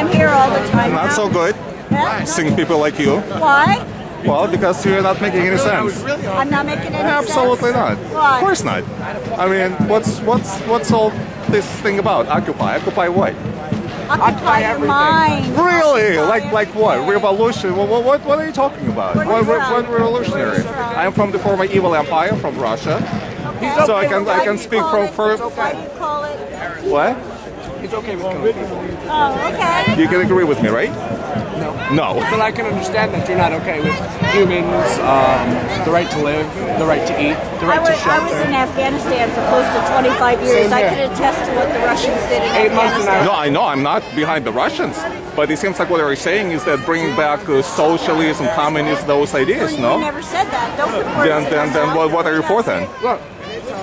I'm here all the time. Not so good. Yeah? Seeing people like you. Why? Well, because you're not making any sense. I'm not making any Absolutely sense. not. Why? Of course not. I mean, what's all this thing about? Occupy? Occupy what? Occupy your mind. Really? Occupy Like what? everything. Revolution? What are you talking about? Where are you from? What revolutionary? Where are you from? I am from the former evil empire, from Russia. Okay. So I can speak from Why do you call it? what? It's okay with killing people. Oh, okay. You can agree with me, right? No. No. But I can understand that you're not okay with humans, the right to live, the right to eat, the right to I was shelter. in Afghanistan for close to 25 years. Same I here. could attest to what the Russians did in 8 months in Afghanistan. No, I know I'm not behind the Russians, but it seems like what they're saying is that bringing back socialism, communism, those ideas, We no? never said that. Don't put words in our Then mouth. what are you for then? Look,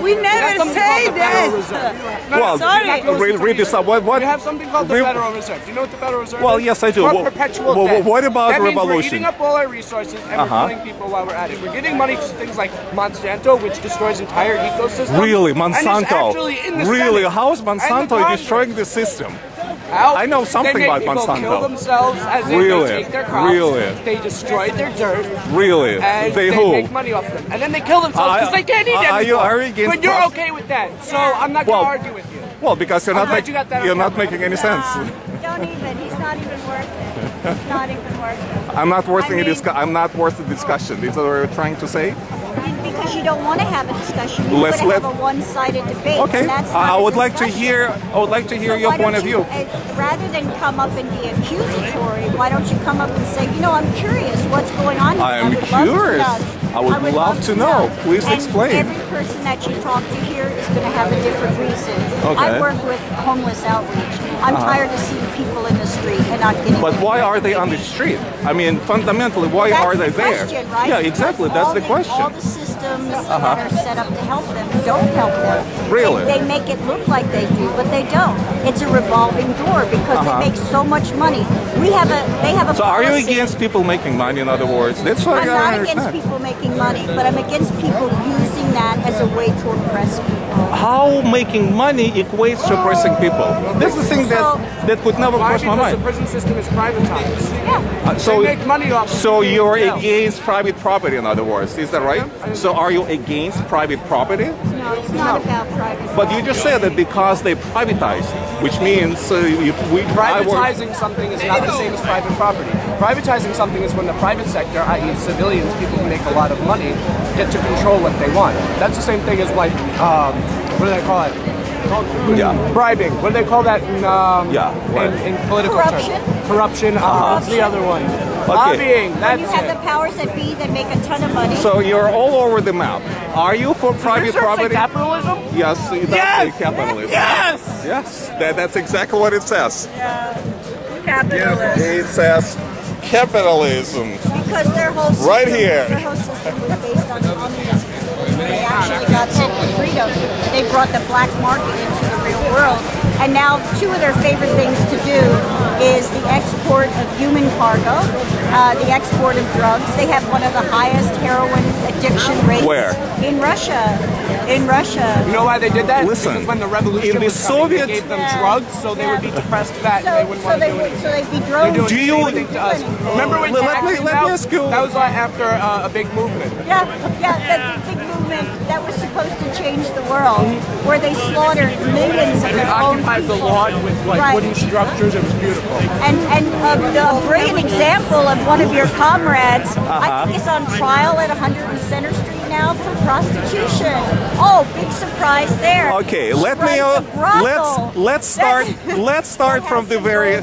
We never say that. Well, Sorry. read this up. What? we have something called the Federal Reserve. Do you know what the Federal Reserve Well, is? yes, I do. It's Well, perpetual well, debt. what about that means revolution? We're eating up all our resources and we're killing people while we're at it. We're getting money to things like Monsanto, which destroys entire ecosystems. Really, And it's Monsanto? actually in the Really? Senate. How is And the Monsanto Congress. destroying the system? How? I know something they make about people Monsanto. Kill themselves as they Really? take their crops. Really? They destroy their dirt. Really? And They they who? make money off them. And then they kill themselves because they can't eat are you- anymore. are you against But you're crops? okay with that. So I'm not going Well, to argue with you. Well, because you're I'm not glad you got that on you're not camera. making any sense. Don't even. He's not even worth it. He's not even worth it. I'm not worth I mean- I'm not worth the discussion. Is that what you're trying to say? Because you don't want to have a discussion. You want Let's- to have let- a one-sided debate. Okay. And that's not I a would like to discussion. hear. I would like to hear So your why point don't of view. Rather than come up and be accusatory, why don't you come up and say, you know, I'm curious what's going on here. I am would love to curious. know. I would love to know. Please And explain. Every person that you talk to here is going to have a different reason. Okay. I work with homeless outreach. I'm tired of seeing people in the street and not getting. But why are they on the street? I mean, fundamentally, why That's are they the there? question, right? Yeah, exactly. Because That's the all question. the systems that are set up to help them don't help them. Really? They make it look like they do, but they don't. It's a revolving door because they make so much money. They have a. So, are you policy. against people making money? In other words, that's what I'm I not understand. against people making money, but I'm against people using that as a way to oppress people. How making money equates to oppressing people? That's the thing that would never Why? cross my Because the mind. prison system is privatized. Yeah. So, they make money off of so people you're in jail. against private property, in other words, is that right? So are you against private property? No, it's not about private. But you just said that because they privatized, which means if we Privatizing something is not the same as private property. Privatizing something is when the private sector, i.e. civilians, people who make a lot of money, get to control what they want. That's the same thing as like, what do they call it? Yeah. Bribing. What do they call that in, what? in political Corruption. terms? Corruption. What's the other one? Okay. Lobbying. When That's you have it. the powers that be that make a ton of money. So you're all over the map. Are you for private Does it say property? capitalism? Yes, it does Yes! say capitalism. Yes! Yes, that's exactly what it says. Capitalism. It says capitalism. Because their whole system, Right here. Their whole system was based on communism. They actually got civil freedom. They brought the black market into the real world. And now two of their favorite things to do is the export of human cargo, the export of drugs. They have one of the highest heroin addiction rates Where? in Russia. In Russia. You know why they did that? Listen, Because when the revolution in the was coming, Soviet- they gave them Yeah. drugs so they would be depressed, fat, and they wouldn't want to do anything. So they'd be drones. They're doing Do the you- same thing to us. Remember when Let Jack me- came let me out? ask you- That was like after a big movement. Yeah, that big movement that was supposed to change the world, where they slaughtered millions of They their own occupied the people. lawn with like Right. wooden structures. It was beautiful. And a brilliant example of one of your comrades, I think is on trial at 100 Center Street now for prostitution. Oh, big surprise there. Okay, She let me runs a brothel. let's start from the very.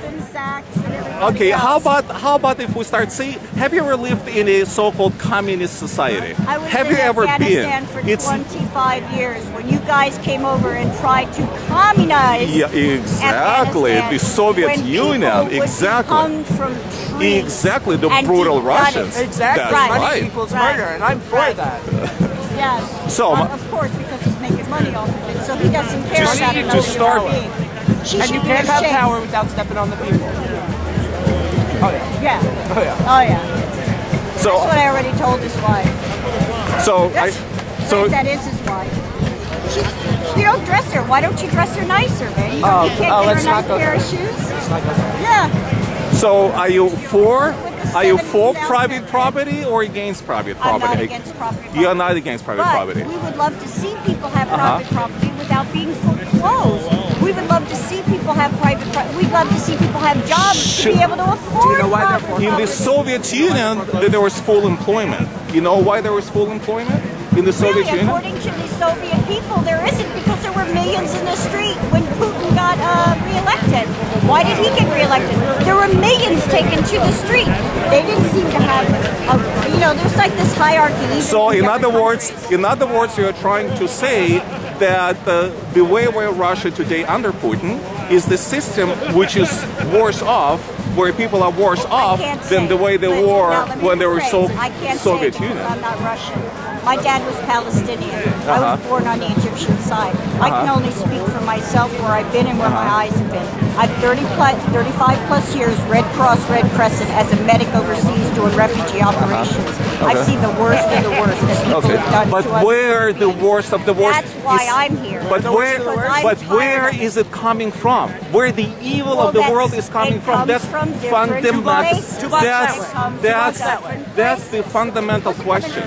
Okay, how about if we start? See, have you ever lived in a so-called communist society? I was Have in you ever Afghanistan been? for 25 years when you guys came over and tried to communize. Yeah, exactly. Afghanistan, The Soviet when Union, people would be exactly. hung from trees Exactly, the and brutal be gutted. Russians. Exactly. That's Right. Money right. equals Right. murder, and I'm for Right. that. Yeah. So, Well, of course, because he's making money off of it, so he doesn't care Money about equals another start- human being. She And should you be can't have ashamed. power without stepping on the people. Oh yeah. Yeah. Oh yeah. Oh yeah. That's So, what I already told his wife. so That is his wife. She's, Go dress her. Why don't you dress her nicer, man? You can't get her a let's nice not go pair there. of shoes? Let's not go there. Yeah. So are you for $70,000 private property or against private I'm property? not against private property. You're not against private But property. we would love to see people have private property without being foreclosed. We would love to see people have private property. We'd love to see people have jobs to be able to afford know why they're private In the property. Soviet Union, there was full employment. You know why there was full employment in the Soviet Really, Union? according to the Soviet people, there isn't, because there were millions in the street when Putin got reelected. Why did he get reelected? There were millions taken to the street. They didn't seem to have, there's like this hierarchy. Even So in other different words, you're trying to say that the way we're Russia today under Putin is the system which is worse off, where people are worse off than the way they were when they were Soviet Union. I'm not Russian. My dad was Palestinian. I was born on the Egyptian side. I can only speak for myself, where I've been and where my eyes have been. I've 35 plus years Red Cross, Red Crescent as a medic overseas doing refugee operations. I've seen the worst of the worst that people have done But to us. where the worst of the worst? That's why I'm here. But where is it coming from? Where the evil of the world is coming from? That's fundamental. That's the fundamental question.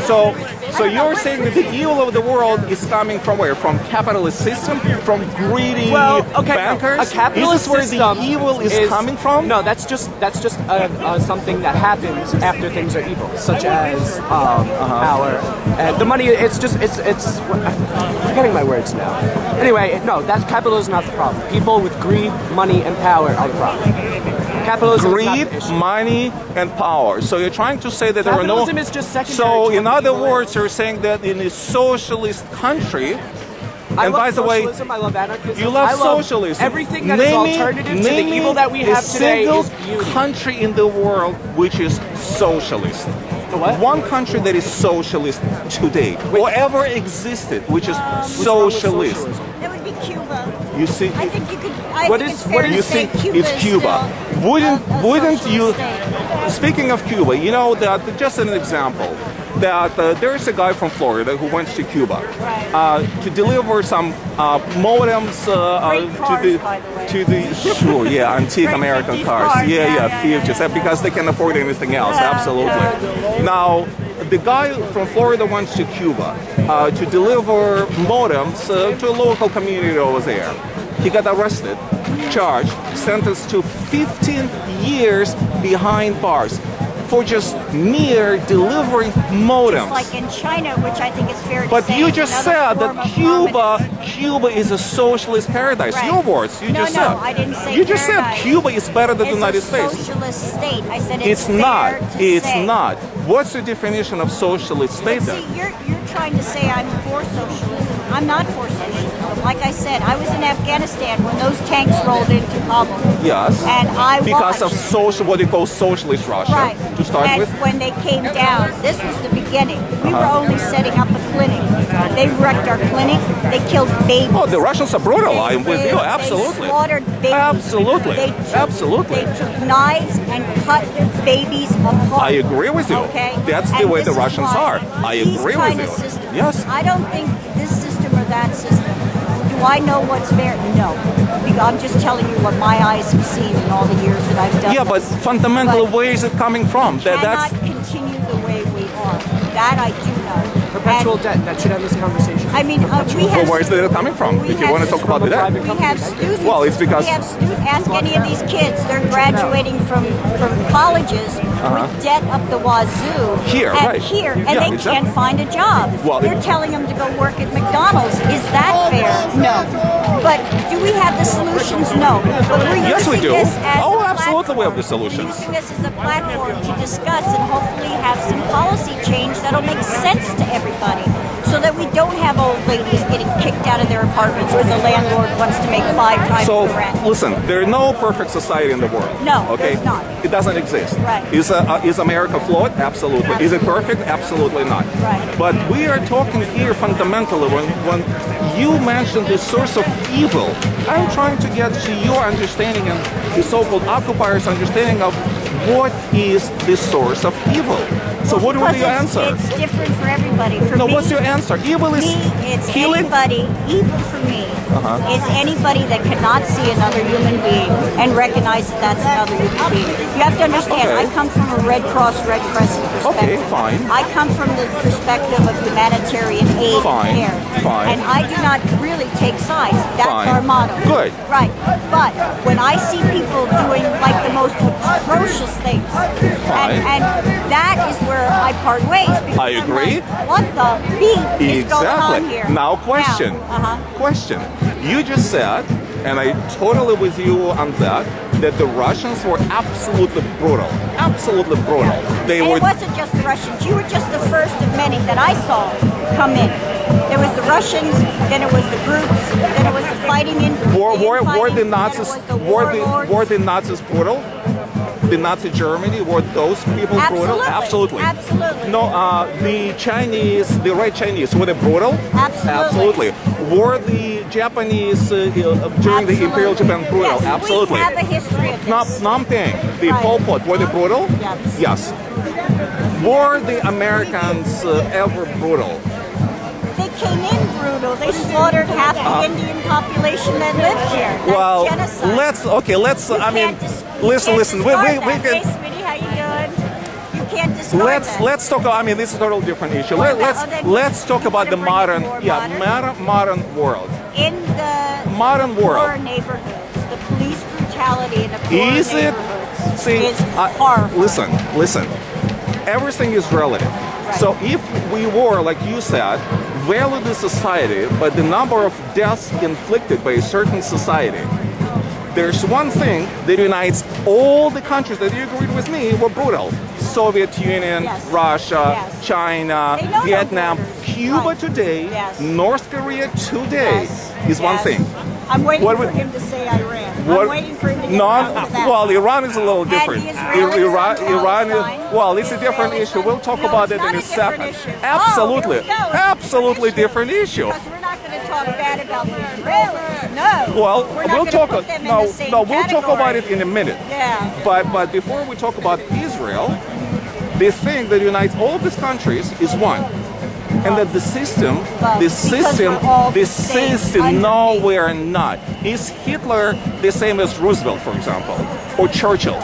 So you're saying that the evil of the world is coming from where? From capitalist system? From greedy bankers? A capitalist is this where system the evil is coming from? No, that's just something that happens after things are evil, such as power and the money. It's I'm forgetting my words now. Anyway, no, that capitalism is not the problem. People with greed, money, and power are the problem. Capitalism is not Greed, the issue. money, and power. So you're trying to say that there are no... Capitalism is just secondary So to in what other people words, you're saying that in a socialist country, I and love by the way, socialism, I love anarchism. you love I love socialism. Everything that is alternative to the evil that we have today is beauty. Country in the world which is socialist. What? One country that is socialist today, or ever existed, which is socialist. That would be Cuba. You see, I think you could. What think is- it's fair what do to you say think Cuba it's is Cuba? still Wouldn't a you? socialist state. Speaking of Cuba, you know that just an example that there's a guy from Florida who went to Cuba to deliver some modems Great cars, by the way. to the sure antique Great American 50s cars cars, yeah, 50s because they can't afford anything else absolutely. Now the guy from Florida went to Cuba to deliver modems to a local community over there. He got arrested, charged, sentenced to 15 years behind bars for just mere delivering modems. It's like in China, which I think is fair to But say. you is just another said form that of communism. Cuba is a socialist paradise. Right. Your words. You No, just no, said. I didn't say You just said paradise. Cuba is better than the United It's a States. socialist state. I said It's fair not. to It's say. not. What's the definition of socialist state But then? see, you're trying to say I'm for socialism. I'm not for socialism. Like I said, I was in Afghanistan when those tanks rolled into Kabul. Yes. And I Because of watched. what they call socialist Russia Right. to start and with. when they came down, this was the beginning. We were only setting up a clinic. They wrecked our clinic. They killed babies. Oh, the Russians are brutal. I'm with you. Absolutely. They slaughtered babies. Absolutely. They took knives and cut their babies apart. I agree with you. Okay? That's the And way the this is Russians why are. I these agree with kind you. of systems, Yes. I don't think this system or that system. Do I know what's fair? No. Because I'm just telling you what my eyes have seen in all the years that I've done. Yeah, but this. fundamentally, But where is it coming from? Cannot continue the way we are. That I do know. Perpetual And, debt. That should end this conversation. I mean, we Well, have. where is it coming from? we If you have want to talk about the debt. private We have students. Well, it's because- we have ask any of these kids. They're graduating from colleges with debt up the wazoo. Here, and right. Here, and Yeah, they exactly. can't find a job. Well, You're telling them to go work at McDonald's. Is that fair? No. But do we have the solutions? No. But we're Yes, we using do. this as Oh, a absolutely we have the platform. solutions. We're using this as a platform to discuss and hopefully have some policy change that'll make sense to everybody, so that we don't have old ladies getting kicked out of their apartments because the landlord wants to make 5 times So, the rent. listen, there's no perfect society in the world. No, okay? there's not. It doesn't exist. Right. Is America flawed? Absolutely. Is it perfect? Absolutely not. Right. But we are talking here fundamentally when you mention the source of evil, I'm trying to get to your understanding and the so-called occupiers' understanding of what is the source of evil. So what would Because be your answer? It's different for everybody. For No, me, what's your answer? Evil is it's healing? anybody. Evil for me is anybody that cannot see another human being and recognize that that's another human being. You have to understand, Okay. I come from a Red Cross, Red Crescent perspective. Okay, fine. I come from the perspective of humanitarian aid Fine, and care. fine. And I do not really take sides. That's Fine. our motto. Good. Right. But when I see people doing like the most atrocious things, and that is where I part ways. Because I I'm agree. like, what the beep is going on here? Now, question. Now, Question. You just said, and I totally with you on that the Russians were absolutely brutal. Absolutely brutal. They And were. it wasn't just the Russians. You were just the first of many that I saw come in. There was the Russians, then it was the groups, then it was the fighting in. Were the infighting, Nazis then it was the warlords. were the Nazis brutal? The Nazi Germany, were those people brutal? Absolutely. Absolutely. No, the Chinese, the Red Chinese, were they brutal? Absolutely. Were the Japanese during the Imperial Japan brutal? Yes, Absolutely. We have a history of this. Phnom Penh, the Right. Pol Pot, were they brutal? Yes. Yes. Were the Americans ever brutal? They came in brutal. They slaughtered half the Indian population that lived here. That's Well, genocide. listen. We Hey, can. sweetie, how you doing? You can't discard that. Let's talk. I mean, this is a totally different issue. What about- Let's talk about the You wanna bring modern, it more modern world. In the Modern world. poor neighborhoods, the police brutality in the poor Is it? neighborhoods See, is horrifying. listen. Everything is relative. Right. So if we were, like you said, value the society, but the number of deaths inflicted by a certain society, there's one thing that unites all the countries that you agreed with me were brutal. Soviet Union, Yes. Russia, Yes. China, They know no Vietnam, borders. Cuba Right. today, Yes. North Korea today Yes. is one Yes. thing. I'm waiting What for would- him to say Iran. What- I'm waiting for him to get No, around to that. well, Iran is a little different. the Israelis Iran, on Iran is, Palestine. well, it's a different Israelis issue. on- We'll talk No, about it's it not in a a different second. issue. Absolutely, Oh, here we go. absolutely different issue. Because we're not going to talk bad about the Israelis. No. Well, we're not we'll gonna talk. put them in No, the same no, we'll talk about category. it in a minute. Yeah. But before we talk about Israel, the thing that unites all of these countries is one. And that the system, Well, because we're all the same no, underneath. we're not. Is Hitler the same as Roosevelt, for example, or Churchill?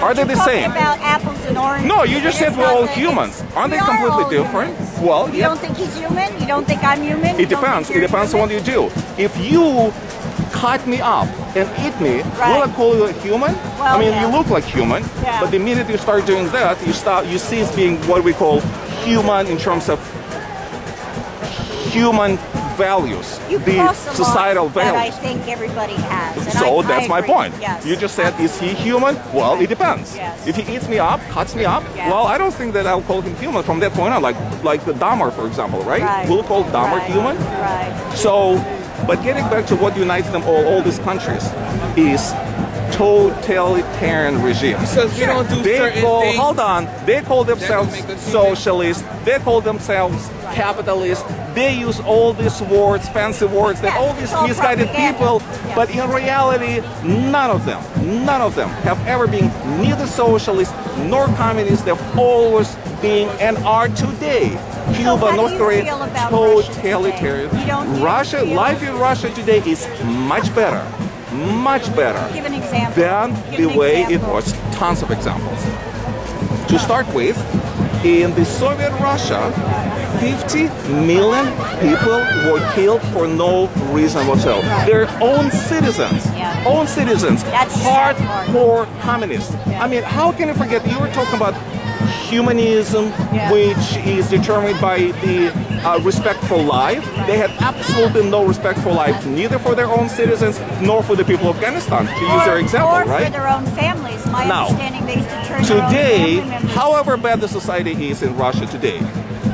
Are they the Talking same? about apples and oranges. No, you just said It's we're not all that- humans. Aren't they we are completely all different? humans. Well, You don't think he's human? You don't think I'm human? You it don't depends. think It you're depends on what human? you do. If you cut me up and eat me, Right. will I call you a human? Well, I mean, yeah. you look like human, Yeah. but the minute you start doing that, you cease being what we call human in terms of human values, You the cross a line societal that I values. think everybody has. And So I that's my agree. point. Yes. You just said, is he human? Well, it depends. Yes. If he eats me up, cuts me up, Yeah. well, I don't think that I'll call him human from that point on. Like the Dahmer, for example, right? Right. We'll call Dahmer Right. human. Right. So, but getting back to what unites them all these countries is totalitarian regimes. Because we don't do certain things. Hold on, they call themselves make us socialists, they call themselves capitalists, they use all these words, fancy words, that Yeah, all these it's all misguided propaganda. people, Yeah. but in reality, none of them have ever been neither socialist nor communist. They've always been and are today. Cuba, how do North you Korea, feel about Russia totalitarian. today? You don't Russia, feel- life in Russia today is much better Give an example. than Give the an way it example. was. Tons of examples. To start with, in the Soviet Russia, 50 million people were killed for no reason whatsoever. Their own citizens, Yeah. That's hardcore communists. Yeah. I mean, how can you forget? You were talking about humanism, Yeah. which is determined by the respect for life. They had absolutely no respect for life, neither for their own citizens nor for the people of Afghanistan, to use their example, or right? for their own families. My Now, understanding, they used to turn their own Today, family members. however bad the society is in Russia today,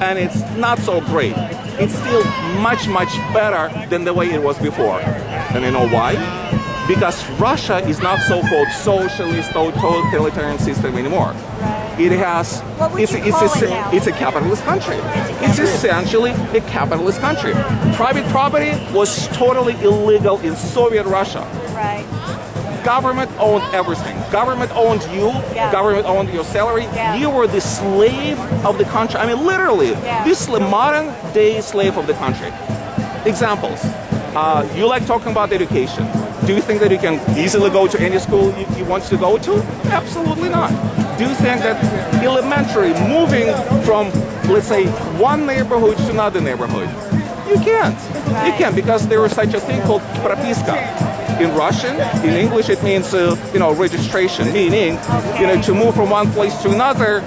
and it's not so great, it's still much, much better than the way it was before. And you know why? because Russia is not so-called socialist or totalitarian system anymore. It has, it's a capitalist country. It's essentially a capitalist country. Private property was totally illegal in Soviet Russia. Right. Government owned everything. Government owned you. Yeah. Government owned your salary. Yeah. You were the slave of the country. I mean, literally, this modern day slave of the country. Examples. You like talking about education. Do you think that you can easily go to any school you want to go to? Absolutely not. Do you think that elementary, moving from, let's say, one neighborhood to another neighborhood? You can't. You can't, because there is such a thing called propiska. In Russian, in English, it means registration, meaning to move from one place to another.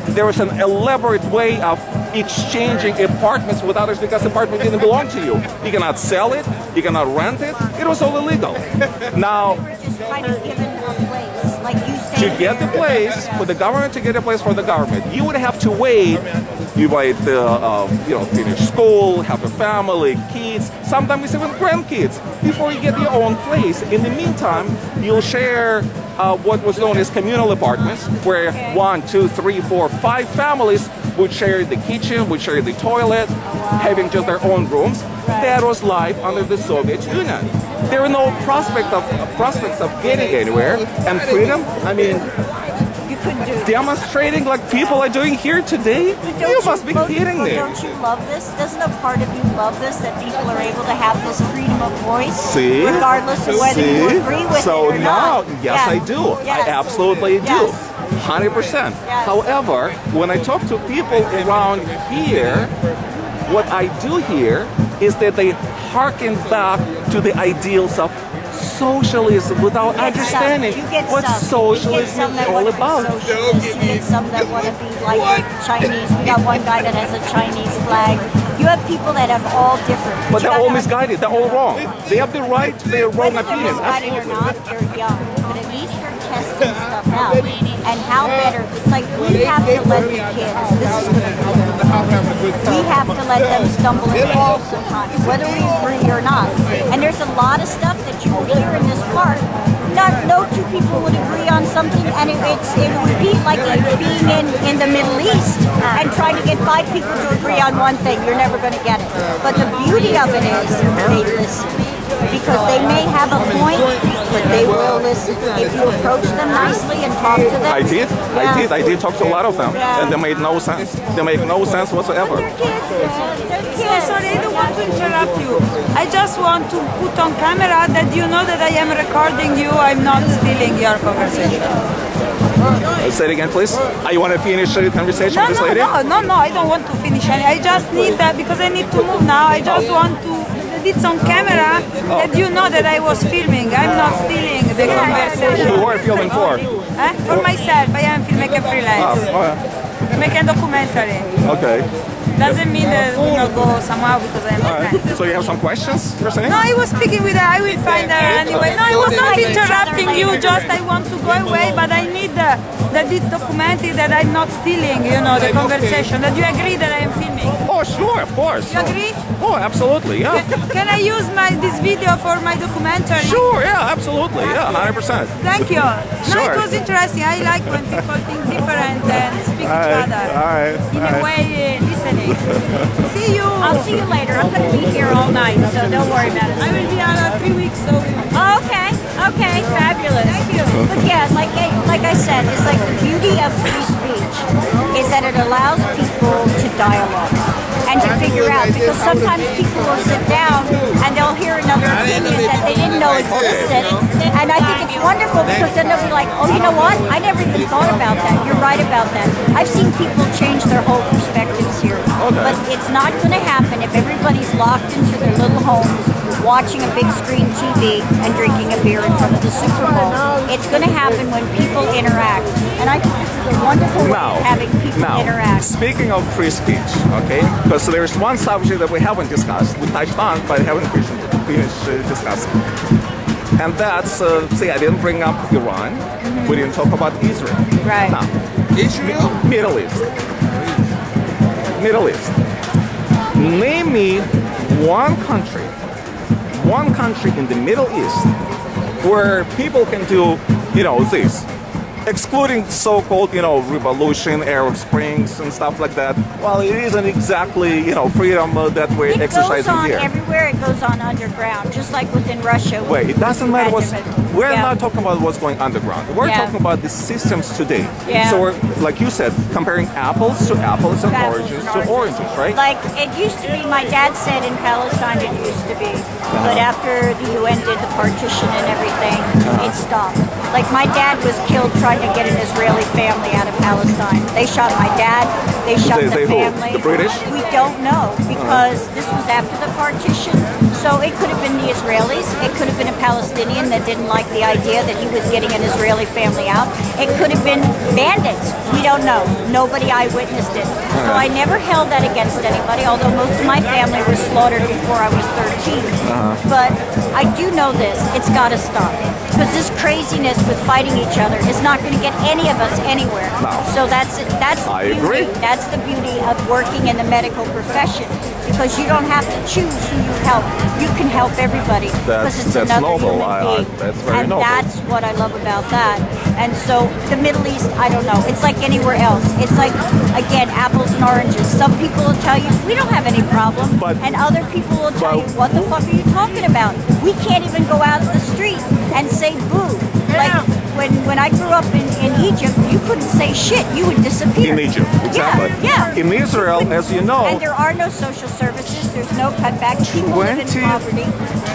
There is an elaborate way of exchanging apartments with others because the apartment didn't belong to you. You cannot sell it, you cannot rent it. It was all illegal. Now, They were just kind of given a place, like you stay to get the place, for the government to get a place for the government, you would have to wait. You might, finish school, have a family, kids, sometimes even grandkids, before you get your own place. In the meantime, you'll share what was known as communal apartments, where 1, 2, 3, 4, 5 families would share the kitchen, would share the toilet, having just their own rooms. That was life under the Soviet Union. There were no prospects of getting anywhere, and freedom. I mean, you couldn't do demonstrating like people are doing here today? You must be kidding me. Don't you love this? Doesn't a part of you love this, that people are able to have this freedom of voice? See? Regardless of whether you agree with it or not. So now, yes, I do. Yes. I absolutely do. 100%. However, when I talk to people around here, what I do here is that they harken back to the ideals of socialism without understanding what socialism is all about. You get some that want to be like Chinese. We got one guy that has a Chinese flag. You have people that have all different. But they're all misguided. They're all wrong. They have the right to their wrong opinion. Misguided or not, they're young. But at least they're testing stuff out. And how better, it's like we have to let the kids, this is going to be, we have to let them stumble and fall sometimes, whether we agree or not. And there's a lot of stuff that you will hear in this park. No two people would agree on something, and it would be like being in the Middle East and trying to get 5 people to agree on one thing. You're never going to get it. But the beauty of it is they listen. Because they may have a point, but they will listen if you approach them nicely and talk to them. I did talk to a lot of them, and they made no sense. They make no sense whatsoever. They're kids. Yeah, sorry, I don't want to interrupt you. I just want to put on camera that you know that I am recording you. I'm not stealing your conversation. Say it again, please. You want to finish the conversation with this lady? No, I don't want to finish. I just need that because I need to move now. I just want to did on camera that you know that I was filming. I'm not stealing the conversation. Who are you filming for? For myself. I am filmmaker freelance. Making a documentary. Okay. Doesn't mean that we will go somehow because I am a friend. So you have some questions, you're saying? No, I was speaking with her. I will find her anyway. No, I was not interrupting you. Just I want to go away, but I need that it's documented that I'm not stealing, the conversation. That you agree that I am filming. Oh, sure, of course. You agree? Oh, absolutely, yeah. Can I use this video for my documentary? Sure, yeah, absolutely, yeah, 100%. Thank you. Sure. No, it was interesting. I like when people think different and speak each other. All right. In a way, listening. See you. I'll see you later. I'm going to be here all night, so don't worry about it. I will be out 3 weeks, so. Oh, okay. Okay, fabulous. Thank you. But yeah, like I said, it's like the beauty of free speech is that it allows people to dialogue and to figure out, because sometimes people will sit down and they'll hear another opinion that they didn't know existed, and I think it's wonderful because then they'll be like, oh, you know what? I never even thought about that. You're right about that. I've seen people change their whole perspectives here, but it's not going to happen if everybody's locked into their little homes watching a big screen TV and drinking a beer in front of the Super Bowl. It's going to happen when people interact. And I think this is a wonderful way of having people interact. Speaking of free speech, okay, because there's one subject that we haven't discussed. We touched on, but haven't finished discussing. And that's, I didn't bring up Iran. We didn't talk about Israel. Right. Now, Israel? Middle East. Middle East. Name me one country in the Middle East where people can do, this. Excluding so-called, revolution, Arab Springs, and stuff like that. Well, it isn't exactly, freedom that we're exercising here. It goes on everywhere. It goes on underground, just like within Russia. Wait, it doesn't matter what's... We're not talking about what's going underground. We're talking about the systems today. Yeah. So we're, like you said, comparing apples to apples and oranges to oranges, right? Like it used to be, my dad said in Palestine it used to be. But after the UN did the partition and everything, it stopped. Like my dad was killed trying to get an Israeli family out of Palestine. They shot my dad, they shot the family. The British? We don't know because this was after the partition. So it could have been the Israelis, it could have been a Palestinian that didn't like the idea that he was getting an Israeli family out. It could have been bandits. We don't know. Nobody eyewitnessed it. So I never held that against anybody, although most of my family was slaughtered before I was 13. But I do know this, it's got to stop. Because this craziness with fighting each other is not going to get any of us anywhere. No. So that's I agree. That's the beauty of working in the medical profession. Because you don't have to choose who you help. You can help everybody. Because it's another noble. human being. That's very and noble. that's what I love about that. And so the Middle East, I don't know. It's like anywhere else. It's like, again, apples and oranges. Some people will tell you, we don't have any problem. And other people will tell you, what the fuck are you talking about? We can't even go out in the street and say boo. Like when I grew up in Egypt, you couldn't say shit. You would disappear. In Egypt, exactly. Yeah. In Israel, as you know... And there are no social services. There's no cutbacks. People live in poverty.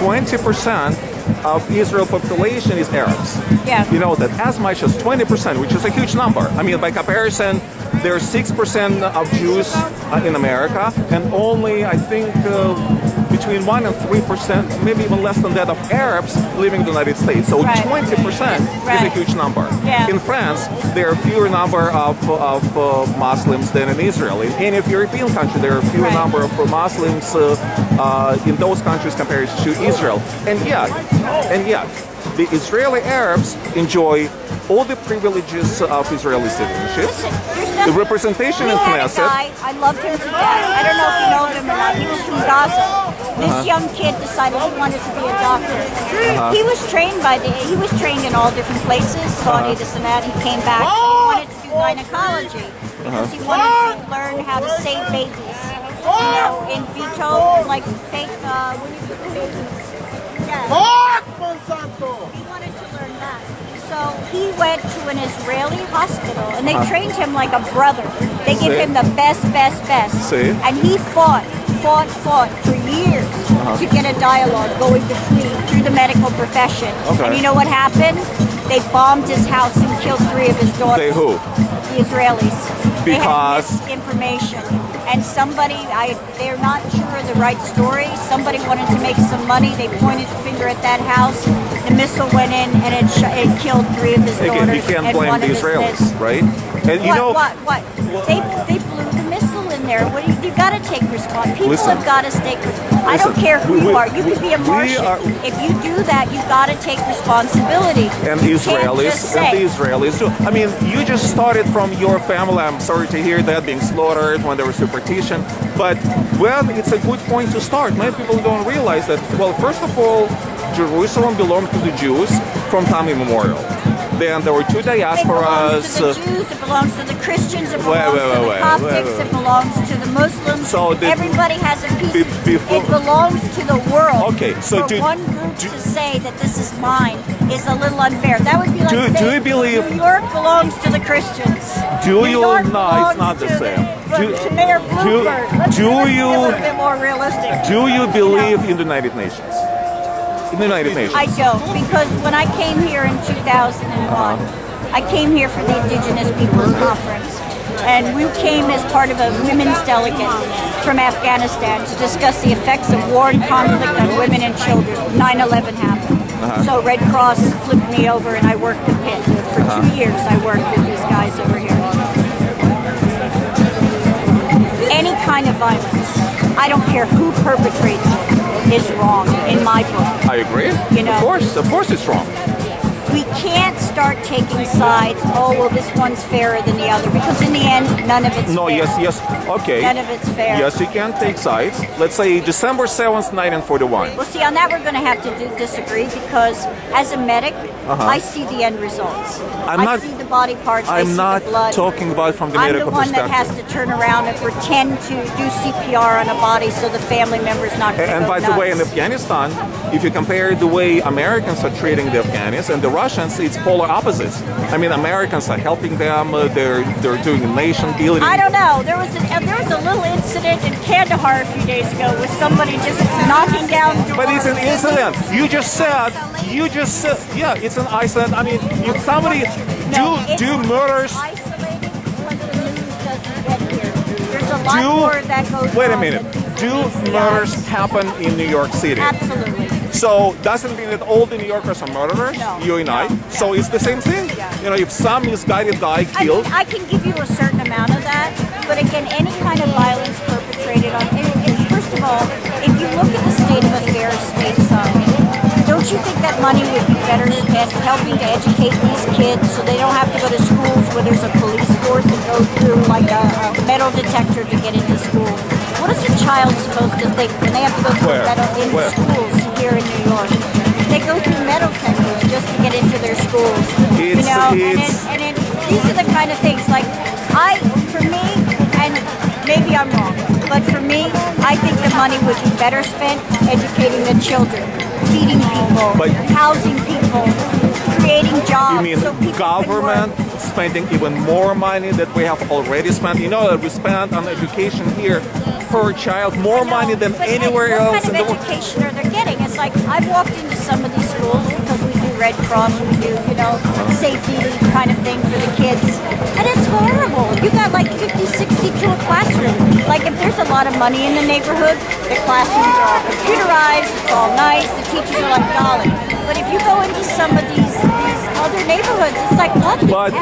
20% of Israel population is Arabs. Yeah. You know that as much as 20%, which is a huge number. I mean, by comparison, there's 6% of Jews in America, and only, I think, between 1 and 3%, maybe even less than that, of Arabs living in the United States. So 20% is a huge number. Yeah. In France, there are fewer number of Muslims than in Israel. In any of European countries, there are fewer number of Muslims in those countries compared to Israel. And yet, the Israeli Arabs enjoy all the privileges of Israeli citizenship. The representation in Knesset. I loved him to death. I don't know if you know him or not. He was from Gaza. This young kid decided he wanted to be a doctor. He was trained in all different places, Saudi, this and that. He came back. He wanted to do gynecology because he wanted to learn how to save babies. You know, in vitro, like fake, when you put babies. Yeah. He wanted to learn that. So he went to an Israeli hospital, and they trained him like a brother. They gave him the best. And he fought for years to get a dialogue going through the medical profession. And you know what happened? They bombed his house and killed 3 of his daughters. They who? The Israelis. Because? They had misinformation. And somebody, they're not sure of the right story. Somebody wanted to make some money. They pointed the finger at that house. The missile went in and it killed 3 of his daughters. Again, you can't blame the Israelis, right? And What? They blew the missile in there. You got to take responsibility. People have got to take responsibility. I don't care who you are. You could be a Martian. If you do that, you've got to take responsibility. And the Israelis too. I mean, you just started from your family. I'm sorry to hear that, being slaughtered when there was partition. But, well, it's a good point to start. Many people don't realize that, well, first of all, Jerusalem belonged to the Jews from time immemorial. Then there were 2 diasporas. It belongs to the Jews, it belongs to the Christians, it belongs to the Coptics, it belongs to the Muslims. So everybody has a piece. It belongs to the world. Okay, so for one group to say that this is mine is a little unfair. That would be like do you believe New York belongs to the Christians. Do you? No, it's not the same. To Mayor Bloomberg. Let's be a little bit more realistic. Do you believe in the United Nations? In the United Nations? I don't, because when I came here in 2001, I came here for the Indigenous Peoples Conference, and we came as part of a women's delegate from Afghanistan to discuss the effects of war and conflict on women and children. 9/11 happened. So Red Cross flipped me over and I worked the pit. For 2 years I worked with these guys over here. Any kind of violence, I don't care who perpetrates it, is wrong in my book. I agree. You know? Of course it's wrong. we can't start taking sides. Oh, well, this one's fairer than the other, because in the end, none of it's No, fair. yes, okay. None of it's fair. Yes, you can take sides. Let's say December 7th, 1941. Well, see, on that we're going to have to disagree, because as a medic, I see the end results. I see the body parts. I see not the blood. talking about from the I'm medical the one perspective. that has to turn around and pretend to do CPR on a body so the family member's not going to And go by the way, in nuts. Afghanistan, if you compare the way Americans are treating the Afghans and the Russians, it's polar opposites. I mean, Americans are helping them. They're doing nation building. I don't know. There was a little incident in Kandahar a few days ago with somebody just knocking down doors. But it's an incident. You just said, yeah, it's an Iceland. I mean, if somebody do murders. Isolated because the news doesn't get here. There's a lot more that goes on. Wait a minute. Do murders happen in New York City? Absolutely. So doesn't mean that all the New Yorkers are murderers, No. you and I. No. So it's the same thing. Yeah. You know, if some misguided guy killed, I can give you a certain amount of that, but again, any kind of violence perpetrated on, first of all, if you look at the state of affairs stateside, don't you think that money would be better spent helping to educate these kids so they don't have to go to schools where there's a police force and go through like a metal detector to get into school? What is a child supposed to think when they have to go through Where? schools here in New York? They go through metal detectors just to get into their schools. These are the kind of things, like, for me, and maybe I'm wrong, but for me, I think the money would be better spent educating the children, feeding people, housing people, creating jobs. you mean so people government can work. spending even more money that we have already spent? You know that we spend on education here per child more money than But anywhere what else in kind the of world. education are they getting? It's like, I've walked into some of these schools because we do Red Cross, we do, safety kind of thing for the kids. And it's horrible. You got like 50, 60 to a classroom. Like, if there's a lot of money in the neighborhood, the classrooms are all computerized, it's all nice, the teachers are like golly. But if you go into some of these other neighborhoods, it's like, what? But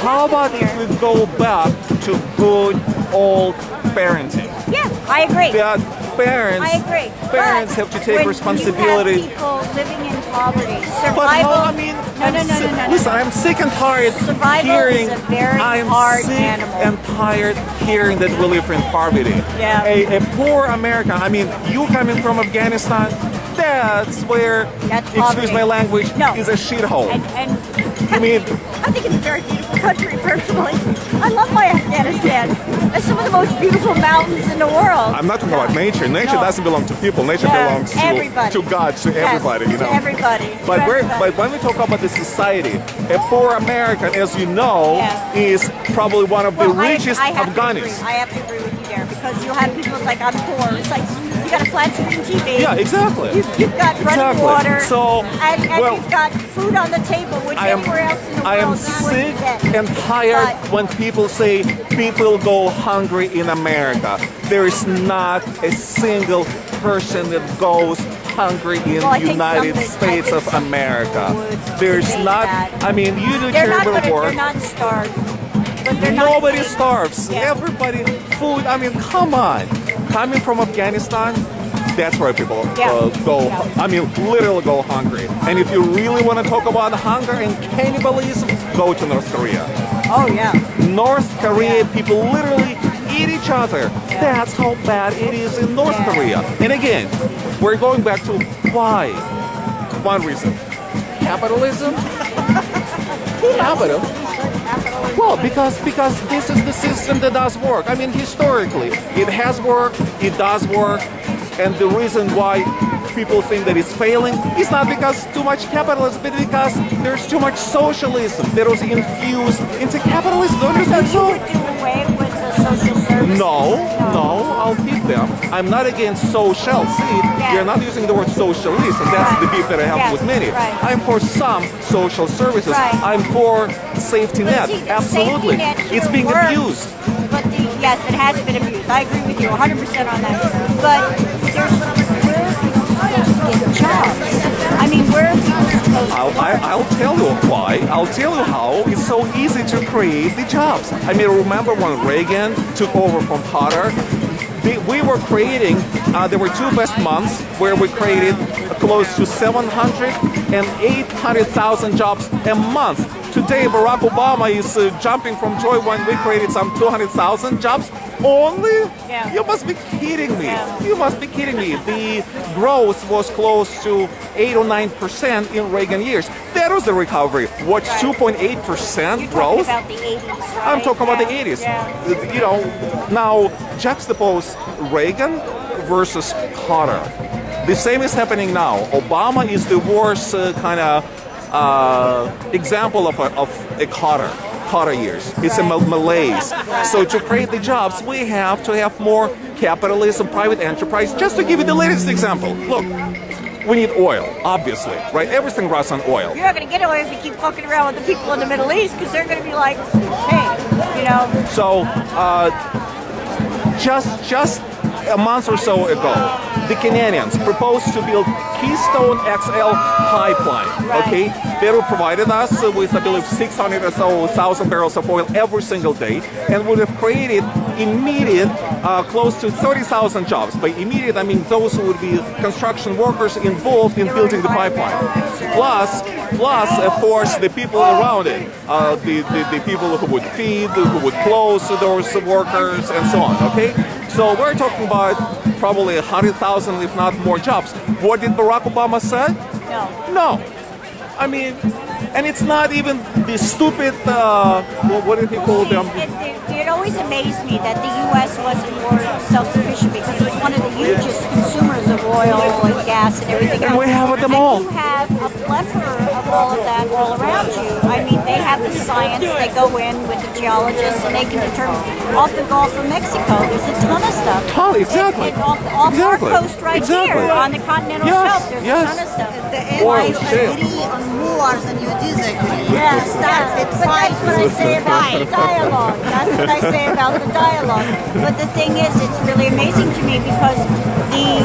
how about if we go back to good old parenting? Yeah, I agree. That parents, I agree. Parents have to take responsibility. You have people living in poverty, survival. But how, I mean, No. Listen, I'm sick and tired Survival hearing. is a very I'm hard sick animal. and tired hearing that we live in poverty. Yeah. A poor American. I mean, you coming from Afghanistan, that's where, excuse poverty. my language, No. is a shithole. And I mean, I think it's a very beautiful country, personally. I love my Afghanistan. It's some of the most beautiful mountains in the world. I'm not talking about nature. Nature doesn't belong to people. Nature belongs to God, to everybody. To everybody. But To everybody. but when we talk about the society, a poor American, as you know, is probably one of the richest I have Afghanis. I have to agree with you there, because you'll have people like, I'm poor. It's like, you got a flat screen TV. Yeah, exactly. You've got running water. So, and you've got food on the table, which anywhere else in the world I am you sick wouldn't get. and tired But- when people say people go hungry in America. There is not a single person that goes hungry in Well, I the think United some States of America. would There's say not. that. I mean, you do They're not terrible work. They're not starved. But they're not Nobody saying- starves. Yeah. Everybody, food. I mean, come on. Coming from Afghanistan, that's where people go. Yeah. I mean, literally go hungry. And if you really want to talk about hunger and cannibalism, go to North Korea. Oh, yeah. North Korea, people literally eat each other. That's how bad it is in North Korea. And again, we're going back to why. One reason. Capitalism? Capital? Well, because this is the system that does work. I mean, historically, it has worked, it does work, and the reason why people think that it's failing is not because too much capitalism, but because there's too much socialism that was infused into capitalism. Don't you think so? You would do away with the social services? No, I'll keep them. I'm not against social. See, you're not using the word socialist, and that's the beef that I have with many. Right. I'm for some social services. Right. I'm for safety net. See, the Absolutely. safety net here It's being works, abused. But yes, it has been abused. I agree with you 100% on that. But where are people supposed to get jobs? I mean, where are people supposed to I'll tell you why. I'll tell you how. It's so easy to create the jobs. I mean, remember when Reagan took over from Potter? we were creating, there were 2 best months where we created close to 700 and 800,000 jobs a month. Today, Barack Obama is jumping from joy when we created some 200,000 jobs only? Yeah. You must be kidding me. Yeah. You must be kidding me. The growth was close to 8 or 9% in Reagan years. That was the recovery. What's 2.8% growth? About the 80s, right? I'm talking about the 80s. Yeah. You know, now juxtapose Reagan versus Carter. The same is happening now. Obama is the worst kind of example of a Carter years. It's a malaise. So to create the jobs, we have to have more capitalism, private enterprise. Just to give you the latest example, look, we need oil, obviously, right? Everything runs on oil. You're not going to get oil if you keep fucking around with the people in the Middle East, because they're going to be like, hey, you know. So just a month or so ago, the Canadians proposed to build Keystone XL pipeline. Right. Okay, they provided us with, I believe, 600 or so thousand barrels of oil every single day, and would have created immediate close to 30,000 jobs. By immediate, I mean those who would be construction workers involved in building the pipeline. Plus, of course, the people around it, the people who would feed, who would close those workers, and so on. Okay. So we're talking about probably 100,000, if not more jobs. What did Barack Obama say? No. No. I mean, and it's not even the stupid, what did he call them? It always amazed me that the U.S. wasn't more self-sufficient, because it was one of the hugest consumers of oil and gas and everything else. And we have them all. And you have a plethora of all of that all around you. I mean, they have the science, they go in with the geologists, and they can determine. Off the Gulf of Mexico, there's a ton of stuff. Exactly. And off our coast right here, on the continental shelf, there's a ton of stuff. Oil, shale. Wars and you disagree. Yes, that's what I say about the dialogue. That's what I say about the dialogue. But the thing is, it's really amazing to me, because the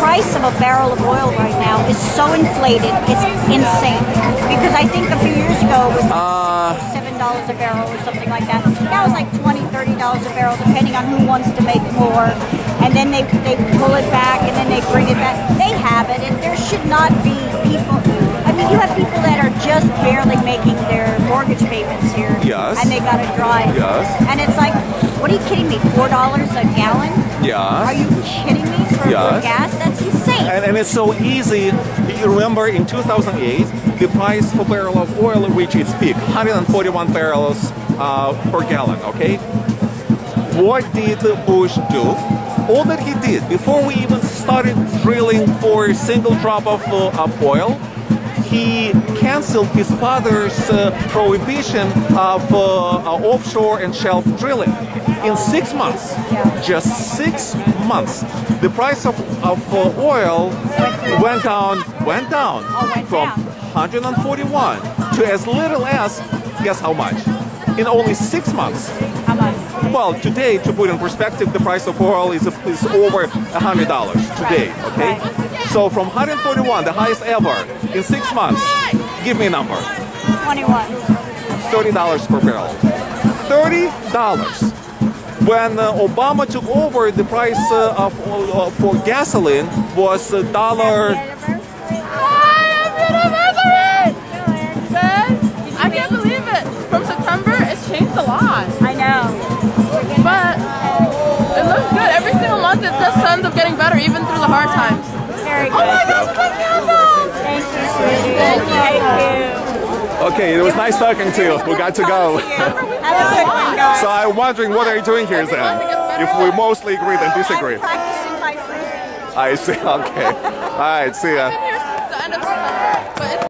price of a barrel of oil right now is so inflated, it's insane. Because I think a few years ago it was like $7 a barrel or something like that. Now it's like $20, $30 a barrel, depending on who wants to make more. And then they pull it back, and then they bring it back. They have it, and there should not be people. I mean, you have people that are just barely making their mortgage payments here. Yes. And they got to drive. Yes. And it's like, what are you kidding me? $4 a gallon? Yeah. Are you kidding me for gas? That's insane. And it's so easy. You remember in 2008, the price per barrel of oil reached its peak, 141 barrels per gallon, okay? What did Bush do? All that he did, before we even started drilling for a single drop of oil, he canceled his father's prohibition of offshore and shelf drilling. In 6 months, just 6 months, the price of oil went down from 141 to as little as, guess how much? In only 6 months. How much? Well, today, to put in perspective, the price of oil is over $100 today, okay? So from 141, the highest ever, in 6 months, give me a number. 21. $30 per barrel. $30. When Obama took over, the price for gasoline was $1. I can't believe it. From September, it's changed a lot. I know. But it looks good. Every single month, it just ends up getting better, even through the hard times. Very good. Oh my gosh, my candles! Thank you, sweetie. Thank you. Okay, it was nice talking to you. We got to go. Have a good one, guys. So I'm wondering, what are you doing here then? If we mostly agree then disagree. I'm practicing my frisbee. I see, okay. All right, see ya. Here's the end of September.